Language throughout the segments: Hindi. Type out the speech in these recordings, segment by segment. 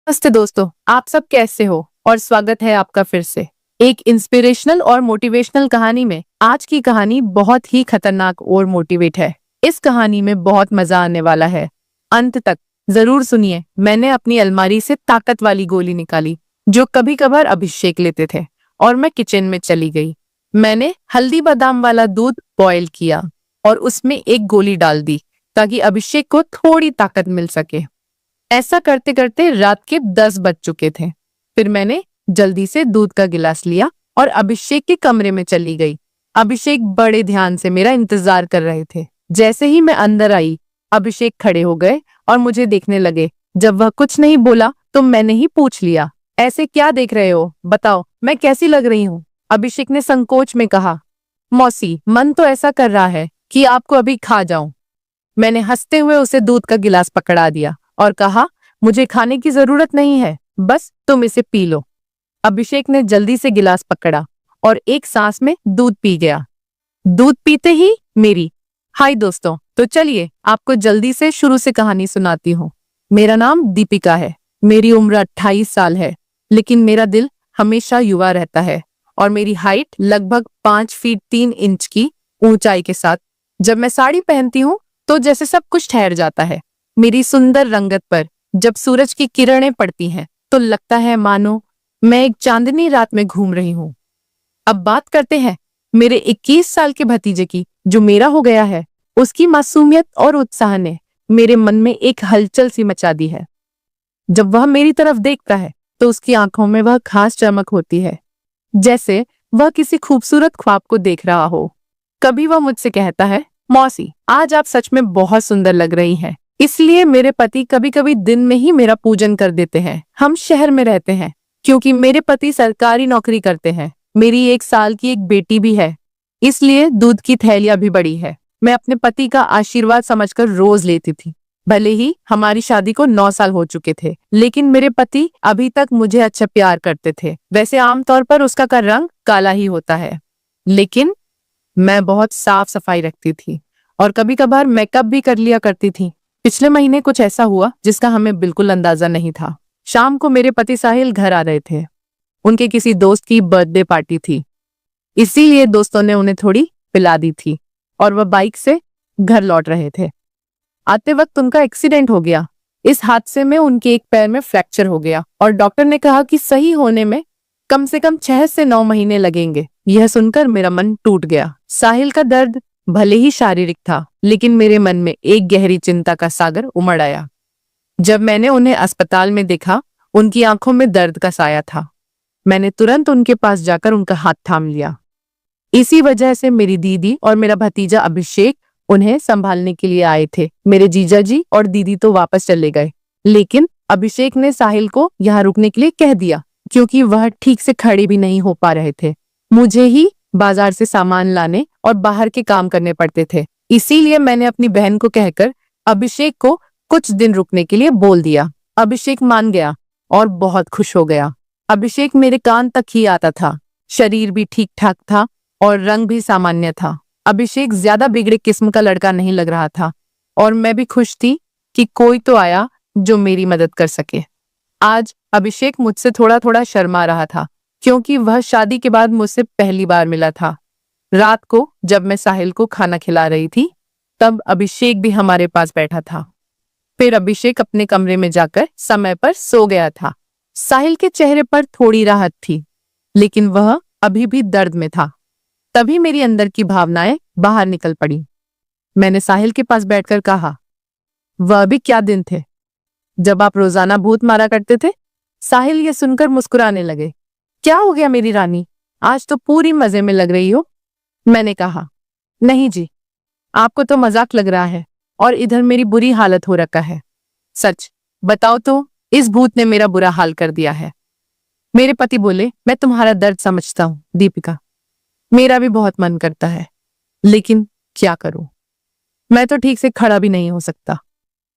नमस्ते दोस्तों, आप सब कैसे हो और स्वागत है आपका फिर से एक इंस्पिरेशनल और मोटिवेशनल कहानी में। आज की कहानी बहुत ही खतरनाक और मोटिवेट है। इस कहानी में बहुत मजा आने वाला है। अंत तक जरूर सुनिए। मैंने अपनी अलमारी से ताकत वाली गोली निकाली जो कभी कभार अभिषेक लेते थे और मैं किचन में चली गई। मैंने हल्दी बादाम वाला दूध बॉयल किया और उसमें एक गोली डाल दी ताकि अभिषेक को थोड़ी ताकत मिल सके। ऐसा करते करते रात के 10 बज चुके थे। फिर मैंने जल्दी से दूध का गिलास लिया और अभिषेक के कमरे में चली गई। अभिषेक बड़े ध्यान से मेरा इंतजार कर रहे थे। जैसे ही मैं अंदर आई, अभिषेक खड़े हो गए और मुझे देखने लगे। जब वह कुछ नहीं बोला तो मैंने ही पूछ लिया, ऐसे क्या देख रहे हो? बताओ, मैं कैसी लग रही हूँ? अभिषेक ने संकोच में कहा, मौसी, मन तो ऐसा कर रहा है कि आपको अभी खा जाऊं। मैंने हंसते हुए उसे दूध का गिलास पकड़ा दिया और कहा, मुझे खाने की जरूरत नहीं है, बस तुम इसे पी लो। अभिषेक ने जल्दी से गिलास पकड़ा और एक सांस में दूध पी गया। दूध पीते ही मेरी हाय दोस्तों, तो चलिए आपको जल्दी से शुरू से कहानी सुनाती हूँ। मेरा नाम दीपिका है। मेरी उम्र 28 साल है, लेकिन मेरा दिल हमेशा युवा रहता है और मेरी हाइट लगभग 5 फीट 3 इंच की ऊंचाई के साथ। जब मैं साड़ी पहनती हूँ तो जैसे सब कुछ ठहर जाता है। मेरी सुंदर रंगत पर जब सूरज की किरणें पड़ती हैं तो लगता है मानो मैं एक चांदनी रात में घूम रही हूँ। अब बात करते हैं मेरे 21 साल के भतीजे की, जो मेरा हो गया है। उसकी मासूमियत और उत्साह ने मेरे मन में एक हलचल सी मचा दी है। जब वह मेरी तरफ देखता है तो उसकी आंखों में वह खास चमक होती है, जैसे वह किसी खूबसूरत ख्वाब को देख रहा हो। कभी वह मुझसे कहता है, मौसी, आज आप सच में बहुत सुंदर लग रही हैं। इसलिए मेरे पति कभी कभी दिन में ही मेरा पूजन कर देते हैं। हम शहर में रहते हैं क्योंकि मेरे पति सरकारी नौकरी करते हैं। मेरी 1 साल की एक बेटी भी है, इसलिए दूध की थैलियां भी बड़ी है। मैं अपने पति का आशीर्वाद समझकर रोज लेती थी। भले ही हमारी शादी को 9 साल हो चुके थे, लेकिन मेरे पति अभी तक मुझे अच्छा प्यार करते थे। वैसे आमतौर पर उसका का रंग काला ही होता है, लेकिन मैं बहुत साफ सफाई रखती थी और कभी कभार मेकअप भी कर लिया करती थी। पिछले महीने कुछ ऐसा हुआ जिसका हमें बिल्कुल अंदाजा नहीं था। शाम को मेरे पति साहिल घर आ रहे थे। उनके किसी दोस्त की बर्थडे पार्टी थी, इसीलिए दोस्तों ने उन्हें थोड़ी पिला दी थी और वह बाइक से घर लौट रहे थे। आते वक्त उनका एक्सीडेंट हो गया। इस हादसे में उनके एक पैर में फ्रैक्चर हो गया और डॉक्टर ने कहा कि सही होने में कम से कम 6 से 9 महीने लगेंगे। यह सुनकर मेरा मन टूट गया। साहिल का दर्द भले ही शारीरिक था, लेकिन मेरे मन में एक गहरी चिंता का सागर उमड़ आया। जब मैंने उन्हें अस्पताल में देखा, उनकी आंखों में दर्द का साया था। मैंने तुरंत उनके पास जाकर उनका हाथ थाम लिया। इसी वजह से मेरी दीदी और मेरा भतीजा अभिषेक उन्हें संभालने के लिए आए थे। मेरे जीजा जी और दीदी तो वापस चले गए, लेकिन अभिषेक ने साहिल को यहाँ रुकने के लिए कह दिया क्योंकि वह ठीक से खड़े भी नहीं हो पा रहे थे। मुझे ही बाजार से सामान लाने और बाहर के काम करने पड़ते थे, इसीलिए मैंने अपनी बहन को कहकर अभिषेक को कुछ दिन रुकने के लिए बोल दिया। अभिषेक मान गया और बहुत खुश हो गया। अभिषेक मेरे कान तक ही आता था, शरीर भी ठीक ठाक था और रंग भी सामान्य था। अभिषेक ज्यादा बिगड़े किस्म का लड़का नहीं लग रहा था और मैं भी खुश थी कि कोई तो आया जो मेरी मदद कर सके। आज अभिषेक मुझसे थोड़ा थोड़ा शर्मा रहा था क्योंकि वह शादी के बाद मुझसे पहली बार मिला था। रात को जब मैं साहिल को खाना खिला रही थी, तब अभिषेक भी हमारे पास बैठा था। फिर अभिषेक अपने कमरे में जाकर समय पर सो गया था। साहिल के चेहरे पर थोड़ी राहत थी, लेकिन वह अभी भी दर्द में था। तभी मेरी अंदर की भावनाएं बाहर निकल पड़ी। मैंने साहिल के पास बैठकर कहा, वह भी क्या दिन थे जब आप रोजाना भूत मारा करते थे। साहिल ये सुनकर मुस्कुराने लगे। क्या हो गया मेरी रानी, आज तो पूरी मजे में लग रही हो। मैंने कहा, नहीं जी, आपको तो मजाक लग रहा है और इधर मेरी बुरी हालत हो रखा है। सच बताओ तो इस भूत ने मेरा बुरा हाल कर दिया है। मेरे पति बोले, मैं तुम्हारा दर्द समझता हूँ दीपिका, मेरा भी बहुत मन करता है, लेकिन क्या करूं, मैं तो ठीक से खड़ा भी नहीं हो सकता।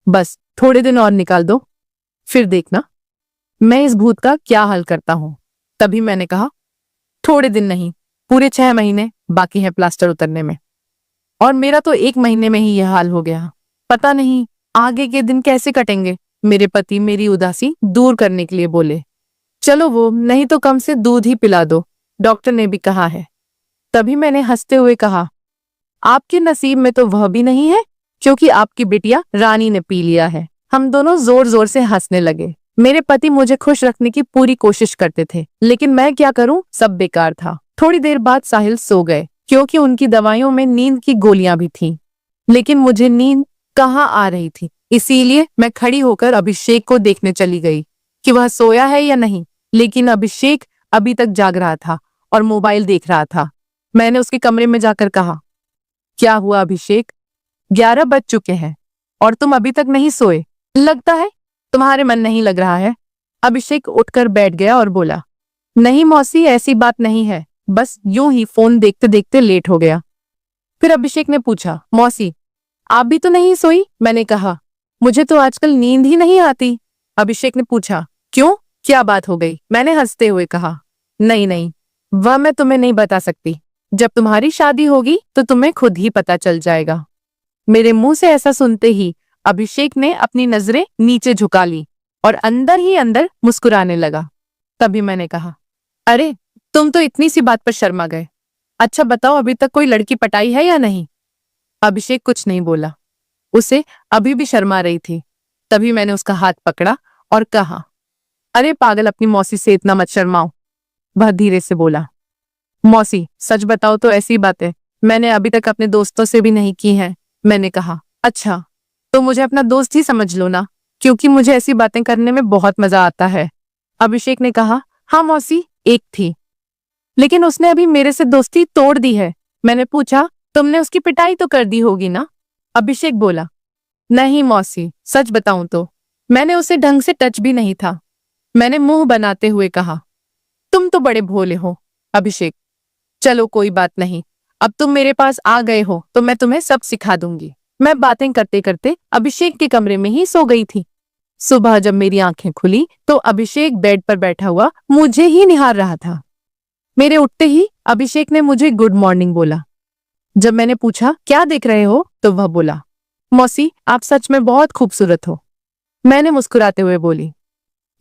बस थोड़े दिन और निकाल दो, फिर देखना मैं इस भूत का क्या हाल करता हूं। तभी मैंने कहा, थोड़े दिन नहीं, पूरे 6 महीने बाकी है प्लास्टर उतरने में, और मेरा तो 1 महीने में ही यह हाल हो गया। पता नहीं आगे के दिन कैसे कटेंगे। मेरे पति मेरी उदासी दूर करने के लिए बोले, चलो वो नहीं तो कम से दूध ही पिला दो, डॉक्टर ने भी कहा है। तभी मैंने हंसते हुए कहा, आपके नसीब में तो वह भी नहीं है, क्योंकि आपकी बिटिया रानी ने पी लिया है। हम दोनों जोर जोर से हंसने लगे। मेरे पति मुझे खुश रखने की पूरी कोशिश करते थे, लेकिन मैं क्या करूं, सब बेकार था। थोड़ी देर बाद साहिल सो गए, क्योंकि उनकी दवाइयों में नींद की गोलियां भी थीं। लेकिन मुझे नींद कहाँ आ रही थी, इसीलिए मैं खड़ी होकर अभिषेक को देखने चली गई कि वह सोया है या नहीं। लेकिन अभिषेक अभी तक जाग रहा था और मोबाइल देख रहा था। मैंने उसके कमरे में जाकर कहा, क्या हुआ अभिषेक, 11 बज चुके हैं और तुम अभी तक नहीं सोए? लगता है तुम्हारे मन नहीं लग रहा है। अभिषेक उठकर बैठ गया और बोला, नहीं मौसी, ऐसी बात नहीं है, बस यूं ही फोन देखते देखते लेट हो गया। फिर अभिषेक ने पूछा, मौसी आप भी तो नहीं सोई? मैंने कहा, मुझे तो आजकल नींद ही नहीं आती। अभिषेक ने पूछा, क्यों, क्या बात हो गई? मैंने हंसते हुए कहा, नहीं नहीं, वह मैं तुम्हें नहीं बता सकती। जब तुम्हारी शादी होगी तो तुम्हें खुद ही पता चल जाएगा। मेरे मुंह से ऐसा सुनते ही अभिषेक ने अपनी नजरें नीचे झुका ली और अंदर ही अंदर मुस्कुराने लगा। तभी मैंने कहा, अरे तुम तो इतनी सी बात पर शर्मा गए। अच्छा बताओ, अभी तक कोई लड़की पटाई है या नहीं? अभिषेक कुछ नहीं बोला, उसे अभी भी शर्मा रही थी। तभी मैंने उसका हाथ पकड़ा और कहा, अरे पागल, अपनी मौसी से इतना मत शर्माओ। वह धीरे से बोला, मौसी सच बताओ तो ऐसी बातें मैंने अभी तक अपने दोस्तों से भी नहीं की हैं। मैंने कहा, अच्छा तो मुझे अपना दोस्त ही समझ लो ना, क्योंकि मुझे ऐसी बातें करने में बहुत मजा आता है। अभिषेक ने कहा, हाँ मौसी, एक थी, लेकिन उसने अभी मेरे से दोस्ती तोड़ दी है। मैंने पूछा, तुमने उसकी पिटाई तो कर दी होगी ना? अभिषेक बोला, नहीं मौसी, सच बताऊं तो मैंने उसे ढंग से टच भी नहीं था। मैंने मुंह बनाते हुए कहा, तुम तो बड़े भोले हो अभिषेक। चलो कोई बात नहीं, अब तुम मेरे पास आ गए हो तो मैं तुम्हें सब सिखा दूंगी। मैं बातें करते करते अभिषेक के कमरे में ही सो गई थी। सुबह जब मेरी आंखें खुली तो अभिषेक बेड पर बैठा हुआ मुझे ही निहार रहा था। मेरे उठते ही अभिषेक ने मुझे गुड मॉर्निंग बोला। जब मैंने पूछा, क्या देख रहे हो, तो वह बोला, मौसी आप सच में बहुत खूबसूरत हो। मैंने मुस्कुराते हुए बोली,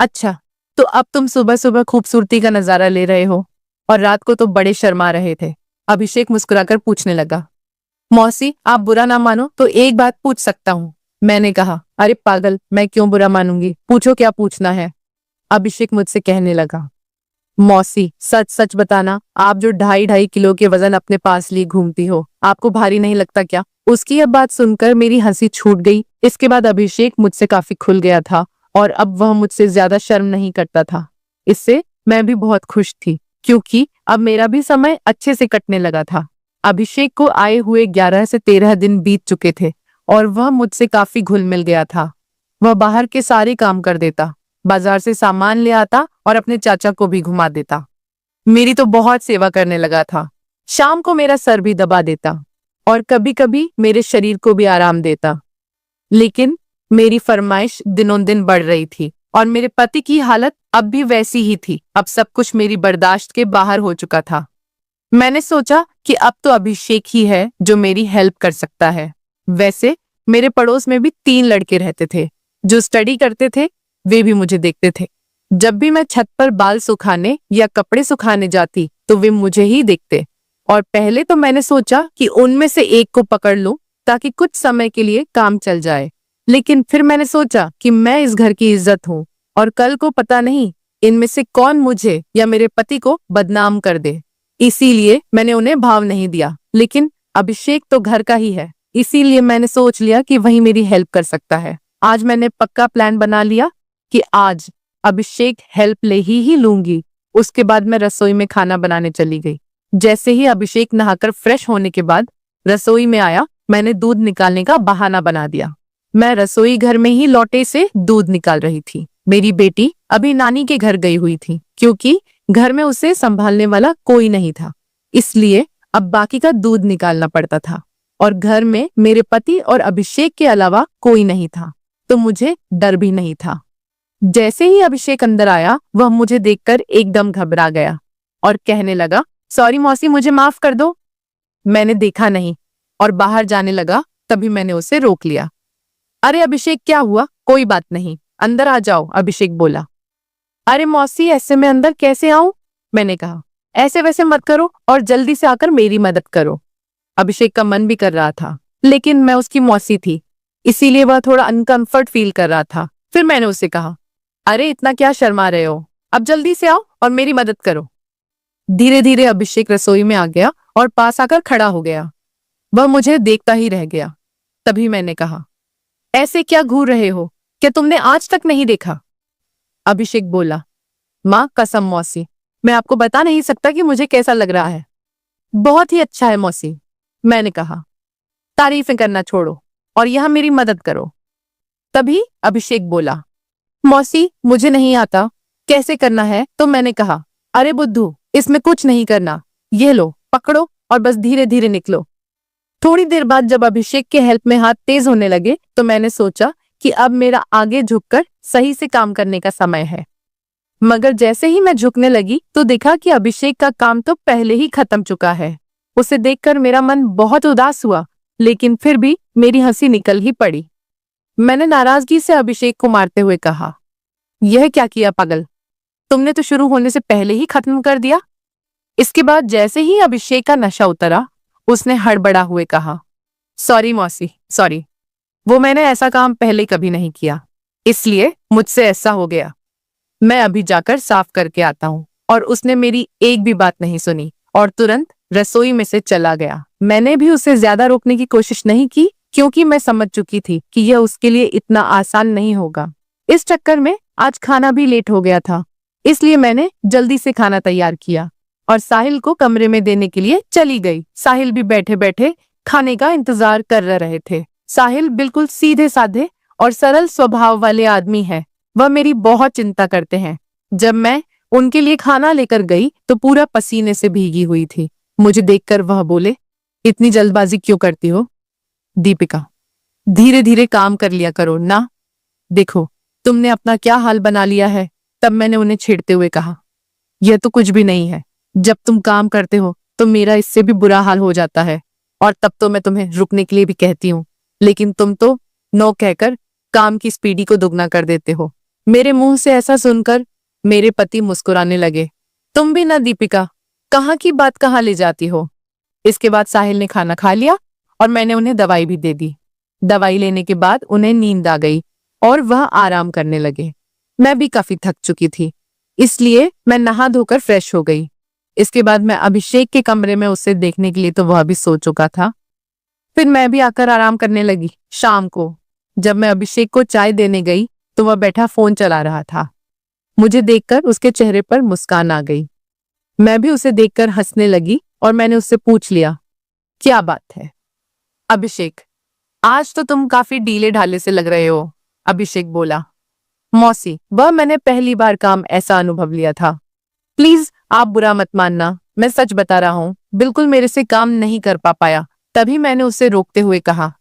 अच्छा तो अब तुम सुबह सुबह खूबसूरती का नजारा ले रहे हो और रात को तो बड़े शर्मा रहे थे। अभिषेक मुस्कुराकर पूछने लगा, मौसी आप बुरा ना मानो तो एक बात पूछ सकता हूँ? मैंने कहा, अरे पागल, मैं क्यों बुरा मानूंगी, पूछो क्या पूछना है। अभिषेक मुझसे कहने लगा, मौसी सच सच बताना, आप जो 2.5 किलो के वजन अपने पास लिए घूमती हो, आपको भारी नहीं लगता क्या? उसकी यह बात सुनकर मेरी हंसी छूट गई। इसके बाद अभिषेक मुझसे काफी खुल गया था और अब वह मुझसे ज्यादा शर्म नहीं करता था। इससे मैं भी बहुत खुश थी, क्योंकि अब मेरा भी समय अच्छे से कटने लगा था। अभिषेक को आए हुए 11 से 13 दिन बीत चुके थे और वह मुझसे काफी घुल मिल गया था। वह बाहर के सारे काम कर देता, बाजार से सामान ले आता और अपने चाचा को भी घुमा देता। मेरी तो बहुत सेवा करने लगा था। शाम को मेरा सर भी दबा देता और कभी कभी मेरे शरीर को भी आराम देता। लेकिन मेरी फरमाइश दिनों दिन बढ़ रही थी और मेरे पति की हालत अब भी वैसी ही थी। अब सब कुछ मेरी बर्दाश्त के बाहर हो चुका था। मैंने सोचा कि अब तो अभिषेक ही है जो मेरी हेल्प कर सकता है। वैसे मेरे पड़ोस में भी 3 लड़के रहते थे जो स्टडी करते थे। वे भी मुझे देखते थे। जब भी मैं छत पर बाल सुखाने या कपड़े सुखाने जाती तो वे मुझे ही देखते। और पहले तो मैंने सोचा कि उनमें से एक को पकड़ लूं ताकि कुछ समय के लिए काम चल जाए। लेकिन फिर मैंने सोचा कि मैं इस घर की इज्जत हूं और कल को पता नहीं इनमें से कौन मुझे या मेरे पति को बदनाम कर दे। इसीलिए मैंने उन्हें भाव नहीं दिया। लेकिन अभिषेक तो घर का ही है, इसीलिए मैंने सोच लिया कि वही मेरी हेल्प कर सकता है। आज मैंने पक्का प्लान बना लिया कि आज अभिषेक हेल्प ले ही लूंगी। उसके बाद मैं रसोई में खाना बनाने चली गई। जैसे ही अभिषेक नहाकर फ्रेश होने के बाद रसोई में आया, मैंने दूध निकालने का बहाना बना दिया। मैं रसोई घर में ही लोटे से दूध निकाल रही थी। मेरी बेटी अभी नानी के घर गई हुई थी, क्योंकि घर में उसे संभालने वाला कोई नहीं था। इसलिए अब बाकी का दूध निकालना पड़ता था और घर में मेरे पति और अभिषेक के अलावा कोई नहीं था, तो मुझे डर भी नहीं था। जैसे ही अभिषेक अंदर आया, वह मुझे देखकर एकदम घबरा गया और कहने लगा, सॉरी मौसी, मुझे माफ कर दो। मैंने देखा नहीं और बाहर जाने लगा। तभी मैंने उसे रोक लिया। अरे अभिषेक, क्या हुआ? कोई बात नहीं, अंदर आ जाओ, अभिषेक बोला। अरे मौसी, ऐसे में अंदर कैसे आऊं? मैंने कहा। ऐसे वैसे मत करो और जल्दी से आकर मेरी मदद करो। अभिषेक का मन भी कर रहा था, लेकिन मैं उसकी मौसी थी, इसीलिए वह थोड़ा अनकंफर्ट फील कर रहा था। फिर मैंने उसे कहा, अरे इतना क्या शर्मा रहे हो, अब जल्दी से आओ और मेरी मदद करो। धीरे धीरे अभिषेक रसोई में आ गया और पास आकर खड़ा हो गया। वह मुझे देखता ही रह गया। तभी मैंने कहा, ऐसे क्या घूर रहे हो, क्या तुमने आज तक नहीं देखा? अभिषेक बोला, माँ कसम मौसी, मैं आपको बता नहीं सकता कि मुझे कैसा लग रहा है। बहुत ही अच्छा है मौसी, मैंने कहा। तारीफें करना छोड़ो और यहाँ मेरी मदद करो। तभी अभिषेक बोला, मौसी मुझे नहीं आता, कैसे करना है? तो मैंने कहा, अरे बुद्धू, इसमें कुछ नहीं करना, ये लो पकड़ो और बस धीरे धीरे निकलो। थोड़ी देर बाद जब अभिषेक के हेल्प में हाथ तेज होने लगे तो मैंने सोचा कि अब मेरा आगे झुककर सही से काम करने का समय है। मगर जैसे ही मैं झुकने लगी तो देखा कि अभिषेक का काम तो पहले ही खत्म चुका है। उसे देखकर मेरा मन बहुत उदास हुआ, लेकिन फिर भी मेरी हंसी निकल ही पड़ी। मैंने नाराजगी से अभिषेक को मारते हुए कहा, यह क्या किया पागल, तुमने तो शुरू होने से पहले ही खत्म कर दिया। इसके बाद जैसे ही अभिषेक का नशा उतरा, उसने हड़बड़ा हुए कहा, सॉरी मौसी, सॉरी, वो मैंने ऐसा काम पहले कभी नहीं किया, इसलिए मुझसे ऐसा हो गया। मैं अभी जाकर साफ करके आता हूँ। और उसने मेरी एक भी बात नहीं सुनी और तुरंत रसोई में से चला गया। मैंने भी उसे ज्यादा रोकने की कोशिश नहीं की, क्योंकि मैं समझ चुकी थी कि यह उसके लिए इतना आसान नहीं होगा। इस चक्कर में आज खाना भी लेट हो गया था, इसलिए मैंने जल्दी से खाना तैयार किया और साहिल को कमरे में देने के लिए चली गई। साहिल भी बैठे बैठे खाने का इंतजार कर रहे थे। साहिल बिल्कुल सीधे साधे और सरल स्वभाव वाले आदमी है। वह मेरी बहुत चिंता करते हैं। जब मैं उनके लिए खाना लेकर गई तो पूरा पसीने से भीगी हुई थी। मुझे देखकर वह बोले, इतनी जल्दबाजी क्यों करती हो दीपिका, धीरे धीरे काम कर लिया करो ना, देखो तुमने अपना क्या हाल बना लिया है। तब मैंने उन्हें छेड़ते हुए कहा, यह तो कुछ भी नहीं है, जब तुम काम करते हो तो मेरा इससे भी बुरा हाल हो जाता है, और तब तो मैं तुम्हें रुकने के लिए भी कहती हूँ, लेकिन तुम तो नो कहकर काम की स्पीडी को दुगना कर देते हो। मेरे मुंह से ऐसा सुनकर मेरे पति मुस्कुराने लगे। तुम भी ना दीपिका, कहाँ की बात कहाँ ले जाती हो। इसके बाद साहिल ने खाना खा लिया और मैंने उन्हें दवाई भी दे दी। दवाई लेने के बाद उन्हें नींद आ गई और वह आराम करने लगे। मैं भी काफी थक चुकी थी, इसलिए मैं नहा धोकर फ्रेश हो गई। इसके बाद मैं अभिषेक के कमरे में उसे देखने के लिए तो वह भी सो चुका था। फिर मैं भी आकर आराम करने लगी। शाम को जब मैं अभिषेक को चाय देने गई तो वह बैठा फोन चला रहा था। मुझे देखकर उसके चेहरे पर मुस्कान आ गई। मैं भी उसे देखकर हंसने लगी और मैंने उससे पूछ लिया, क्या बात है? अभिषेक, आज तो तुम काफी ढीले ढाले से लग रहे हो। अभिषेक बोला, मौसी, वह मैंने पहली बार काम ऐसा अनुभव लिया था। प्लीज आप बुरा मत मानना, मैं सच बता रहा हूँ, बिल्कुल मेरे से काम नहीं कर पाया। तभी मैंने उसे रोकते हुए कहा,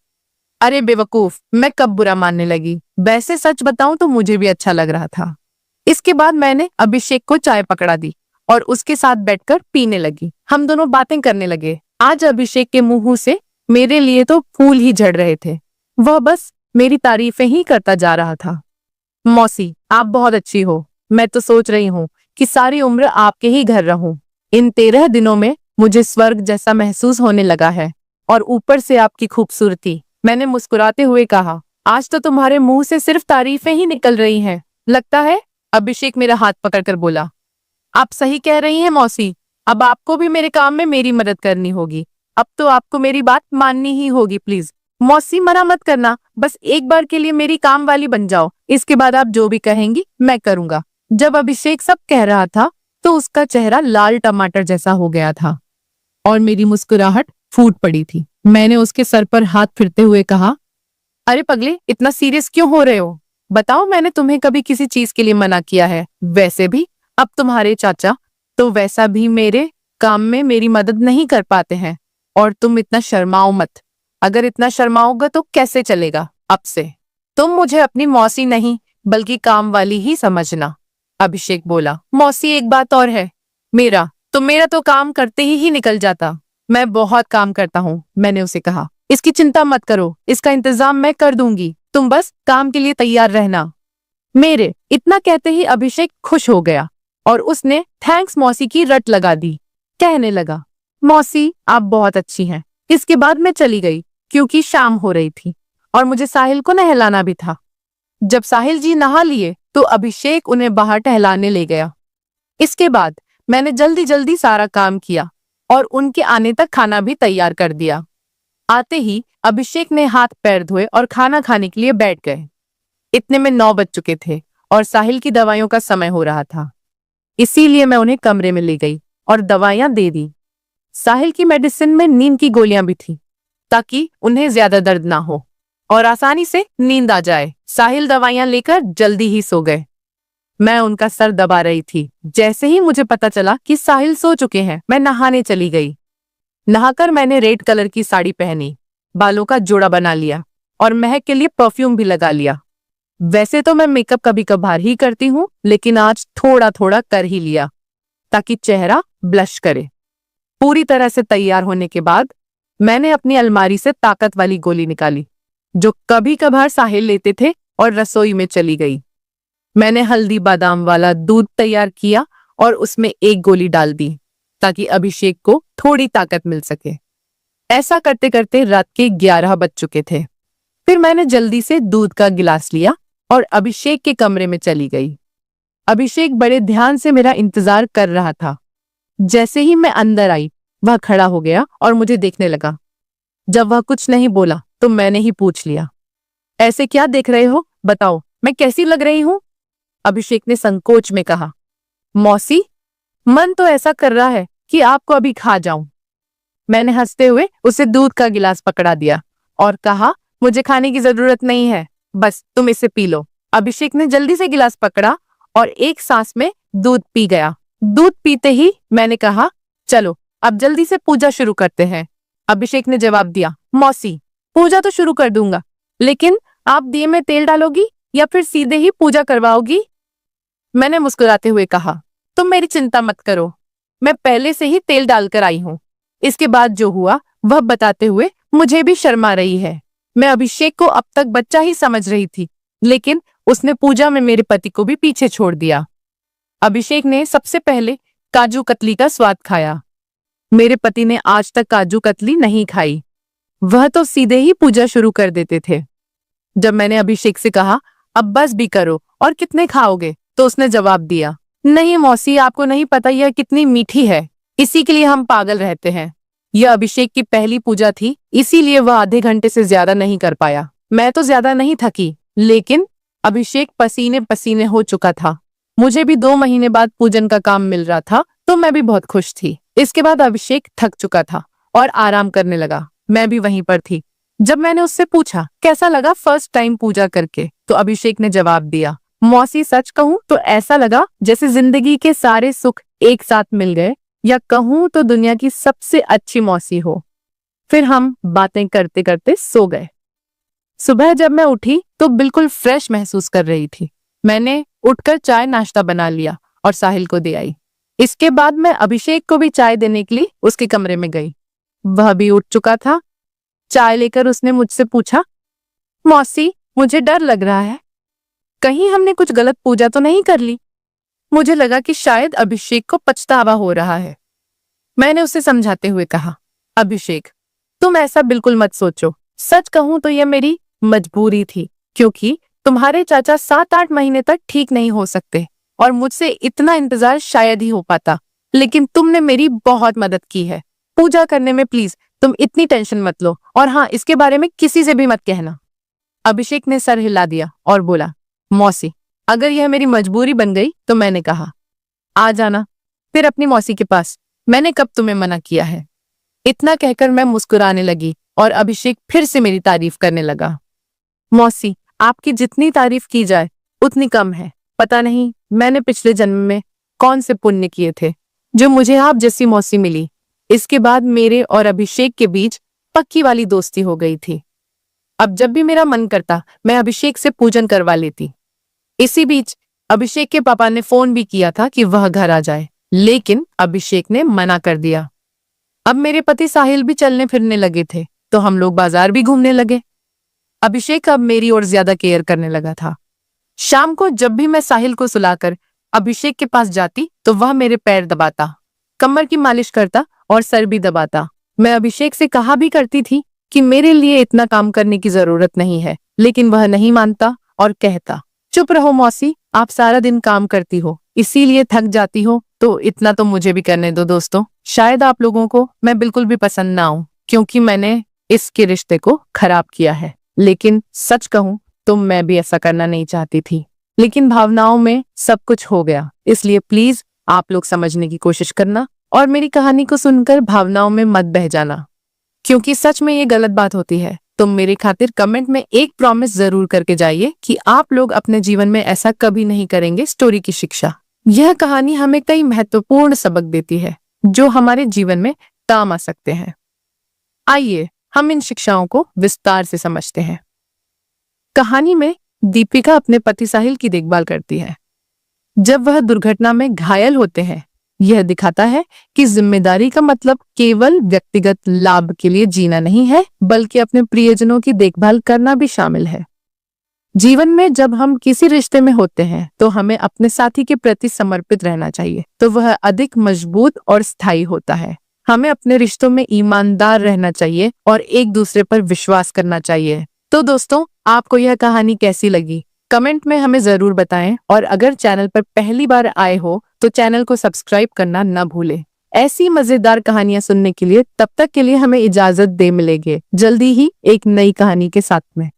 अरे बेवकूफ, मैं कब बुरा मानने लगी, वैसे सच बताऊं तो मुझे भी अच्छा लग रहा था। इसके बाद मैंने अभिषेक को चाय पकड़ा दी और उसके साथ बैठकर पीने लगी। हम दोनों बातें करने लगे। आज अभिषेक के मुंह से मेरे लिए तो फूल ही झड़ रहे थे। वह बस मेरी तारीफें ही करता जा रहा था। मौसी, आप बहुत अच्छी हो। मैं तो सोच रही हूँ कि सारी उम्र आपके ही घर रहूं। इन 13 दिनों में मुझे स्वर्ग जैसा महसूस होने लगा है। और ऊपर से आपकी खूबसूरती। मैंने मुस्कुराते हुए कहा, आज तो तुम्हारे मुंह से सिर्फ तारीफें ही निकल रही हैं, लगता है। अभिषेक मेरा हाथ पकड़कर बोला, आप सही कह रही हैं मौसी, अब आपको भी मेरे काम में मेरी मदद करनी होगी। अब तो आपको मेरी बात माननी ही होगी। प्लीज मौसी, मना मत करना, बस एक बार के लिए मेरी काम वाली बन जाओ, इसके बाद आप जो भी कहेंगी मैं करूंगा। जब अभिषेक सब कह रहा था तो उसका चेहरा लाल टमाटर जैसा हो गया था और मेरी मुस्कुराहट फूट पड़ी थी। मैंने उसके सर पर हाथ फिरते हुए कहा, अरे पगले, इतना सीरियस क्यों हो रहे हो? बताओ, मैंने तुम्हें कभी किसी चीज के लिए मना किया है? वैसे भी अब तुम्हारे चाचा तो वैसा भी मेरे काम में मेरी मदद नहीं कर पाते हैं, और तुम इतना शर्माओ मत। अगर इतना शर्माओगे तो कैसे चलेगा? अब से तुम मुझे अपनी मौसी नहीं बल्कि काम वाली ही समझना। अभिषेक बोला, मौसी एक बात और है, मेरा तो काम करते ही निकल जाता। मैं बहुत काम करता हूँ, मैंने उसे कहा। इसकी चिंता मत करो, इसका इंतजाम मैं कर दूंगी, तुम बस काम के लिए तैयार रहना। मेरे इतना कहते ही अभिषेक खुश हो गया और उसने थैंक्स मौसी की रट लगा दी। कहने लगा, मौसी आप बहुत अच्छी हैं। इसके बाद मैं चली गई क्योंकि शाम हो रही थी और मुझे साहिल को नहलाना भी था। जब साहिल जी नहा लिए तो अभिषेक उन्हें बाहर टहलाने ले गया। इसके बाद मैंने जल्दी जल्दी सारा काम किया और उनके आने तक खाना भी तैयार कर दिया। आते ही अभिषेक ने हाथ पैर धोए और खाना खाने के लिए बैठ गए। इतने में 9 बज चुके थे और साहिल की दवाइयों का समय हो रहा था। इसीलिए मैं उन्हें कमरे में ले गई और दवाइयां दे दी। साहिल की मेडिसिन में नींद की गोलियां भी थी ताकि उन्हें ज्यादा दर्द ना हो और आसानी से नींद आ जाए। साहिल दवाइयां लेकर जल्दी ही सो गए। मैं उनका सर दबा रही थी। जैसे ही मुझे पता चला कि साहिल सो चुके हैं, मैं नहाने चली गई। नहाकर मैंने रेड कलर की साड़ी पहनी, बालों का जोड़ा बना लिया और महक के लिए परफ्यूम भी लगा लिया। वैसे तो मैं मेकअप कभी कभार ही करती हूँ, लेकिन आज थोड़ा थोड़ा कर ही लिया ताकि चेहरा ब्लश करे। पूरी तरह से तैयार होने के बाद मैंने अपनी अलमारी से ताकत वाली गोली निकाली जो कभी कभार साहिल लेते थे और रसोई में चली गई। मैंने हल्दी बादाम वाला दूध तैयार किया और उसमें एक गोली डाल दी ताकि अभिषेक को थोड़ी ताकत मिल सके। ऐसा करते करते रात के 11 बज चुके थे। फिर मैंने जल्दी से दूध का गिलास लिया और अभिषेक के कमरे में चली गई। अभिषेक बड़े ध्यान से मेरा इंतजार कर रहा था। जैसे ही मैं अंदर आई, वह खड़ा हो गया और मुझे देखने लगा। जब वह कुछ नहीं बोला तो मैंने ही पूछ लिया, ऐसे क्या देख रहे हो? बताओ, मैं कैसी लग रही हूँ? अभिषेक ने संकोच में कहा, मौसी, मन तो ऐसा कर रहा है कि आपको अभी खा जाऊं। मैंने हंसते हुए उसे दूध का गिलास पकड़ा दिया और कहा, मुझे खाने की जरूरत नहीं है, बस तुम इसे पी लो। अभिषेक ने जल्दी से गिलास पकड़ा और एक सांस में दूध पी गया। दूध पीते ही मैंने कहा, चलो अब जल्दी से पूजा शुरू करते हैं। अभिषेक ने जवाब दिया, मौसी, पूजा तो शुरू कर दूंगा, लेकिन आप दिए में तेल डालोगी या फिर सीधे ही पूजा करवाओगी? मैंने मुस्कुराते हुए कहा, तुम मेरी चिंता मत करो, मैं पहले से ही तेल डालकर आई हूँ। इसके बाद जो हुआ वह बताते हुए मुझे भी शर्मा रही है। मैं अभिषेक को अब तक बच्चा ही समझ रही थी, लेकिन उसने पूजा में मेरे पति को भी पीछे छोड़ दिया। अभिषेक ने सबसे पहले काजू कतली का स्वाद खाया। मेरे पति ने आज तक काजू कतली नहीं खाई। वह तो सीधे ही पूजा शुरू कर देते थे। जब मैंने अभिषेक से कहा, अब बस भी करो और कितने खाओगे, तो उसने जवाब दिया, नहीं मौसी, आपको नहीं पता यह कितनी मीठी है, इसी के लिए हम पागल रहते हैं। यह अभिषेक की पहली पूजा थी, इसीलिए वह आधे घंटे से ज्यादा नहीं कर पाया। मैं तो ज्यादा नहीं थकी, लेकिन अभिषेक पसीने पसीने हो चुका था। मुझे भी 2 महीने बाद पूजन का काम मिल रहा था, तो मैं भी बहुत खुश थी। इसके बाद अभिषेक थक चुका था और आराम करने लगा। मैं भी वहीं पर थी। जब मैंने उससे पूछा कैसा लगा फर्स्ट टाइम पूजा करके, तो अभिषेक ने जवाब दिया, मौसी, सच कहूं तो ऐसा लगा जैसे जिंदगी के सारे सुख एक साथ मिल गए, या कहूं तो दुनिया की सबसे अच्छी मौसी हो। फिर हम बातें करते करते सो गए। सुबह जब मैं उठी तो बिल्कुल फ्रेश महसूस कर रही थी। मैंने उठकर चाय नाश्ता बना लिया और साहिल को दे आई। इसके बाद मैं अभिषेक को भी चाय देने के लिए उसके कमरे में गई। वह भी उठ चुका था। चाय लेकर उसने मुझसे पूछा, मौसी, मुझे डर लग रहा है, कहीं हमने कुछ गलत पूजा तो नहीं कर ली? मुझे लगा कि शायद अभिषेक को पछतावा हो रहा है। मैंने उसे समझाते हुए कहा, अभिषेक, तुम ऐसा बिल्कुल मत सोचो। सच कहूं तो यह मेरी मजबूरी थी, क्योंकि तुम्हारे चाचा 7-8 महीने तक ठीक नहीं हो सकते और मुझसे इतना इंतजार शायद ही हो पाता, लेकिन तुमने मेरी बहुत मदद की है। पूजा करने में प्लीज तुम इतनी टेंशन मत लो, और हाँ, इसके बारे में किसी से भी मत कहना। अभिषेक ने सर हिला दिया और बोला, मौसी, अगर यह मेरी मजबूरी बन गई तो मैंने कहा, आ जाना फिर अपनी मौसी के पास, मैंने कब तुम्हें मना किया है? इतना कहकर मैं मुस्कुराने लगी और अभिषेक फिर से मेरी तारीफ करने लगा। मौसी, आपकी जितनी तारीफ की जाए उतनी कम है। पता नहीं मैंने पिछले जन्म में कौन से पुण्य किए थे जो मुझे आप जैसी मौसी मिली। इसके बाद मेरे और अभिषेक के बीच पक्की वाली दोस्ती हो गई थी। अब जब भी मेरा मन करता मैं अभिषेक से पूजन करवा लेती। इसी बीच अभिषेक के पापा ने फोन भी किया था कि वह घर आ जाए, लेकिन अभिषेक ने मना कर दिया। अब मेरे पति साहिल भी चलने फिरने लगे थे, तो हम लोग बाजार भी घूमने लगे। अभिषेक अब मेरी ओर ज्यादा केयर करने लगा था। शाम को जब भी मैं साहिल को सुलाकर अभिषेक के पास जाती तो वह मेरे पैर दबाता, कमर की मालिश करता और सर भी दबाता। मैं अभिषेक से कहा भी करती थी कि मेरे लिए इतना काम करने की जरूरत नहीं है, लेकिन वह नहीं मानता और कहता, चुप रहो मौसी, आप सारा दिन काम करती हो इसीलिए थक जाती हो, तो इतना तो मुझे भी करने दो। दोस्तों, शायद आप लोगों को मैं बिल्कुल भी पसंद ना आऊं क्योंकि मैंने इसके रिश्ते को खराब किया है, लेकिन सच कहूं तो मैं भी ऐसा करना नहीं चाहती थी, लेकिन भावनाओं में सब कुछ हो गया। इसलिए प्लीज आप लोग समझने की कोशिश करना और मेरी कहानी को सुनकर भावनाओं में मत बह जाना, क्योंकि सच में ये गलत बात होती है। तो मेरे खातिर कमेंट में एक प्रॉमिस जरूर करके जाइए कि आप लोग अपने जीवन में ऐसा कभी नहीं करेंगे। स्टोरी की शिक्षा, यह कहानी हमें कई महत्वपूर्ण सबक देती है जो हमारे जीवन में काम आ सकते हैं। आइए हम इन शिक्षाओं को विस्तार से समझते हैं। कहानी में दीपिका अपने पति साहिल की देखभाल करती है जब वह दुर्घटना में घायल होते हैं। यह दिखाता है कि जिम्मेदारी का मतलब केवल व्यक्तिगत लाभ के लिए जीना नहीं है, बल्कि अपने प्रियजनों की देखभाल करना भी शामिल है। जीवन में जब हम किसी रिश्ते में होते हैं तो हमें अपने साथी के प्रति समर्पित रहना चाहिए, तो वह अधिक मजबूत और स्थायी होता है। हमें अपने रिश्तों में ईमानदार रहना चाहिए और एक दूसरे पर विश्वास करना चाहिए। तो दोस्तों, आपको यह कहानी कैसी लगी कमेंट में हमें जरूर बताएं, और अगर चैनल पर पहली बार आए हो तो चैनल को सब्सक्राइब करना न भूलें। ऐसी मजेदार कहानियां सुनने के लिए तब तक के लिए हमें इजाजत दे, मिलेंगे जल्दी ही एक नई कहानी के साथ में।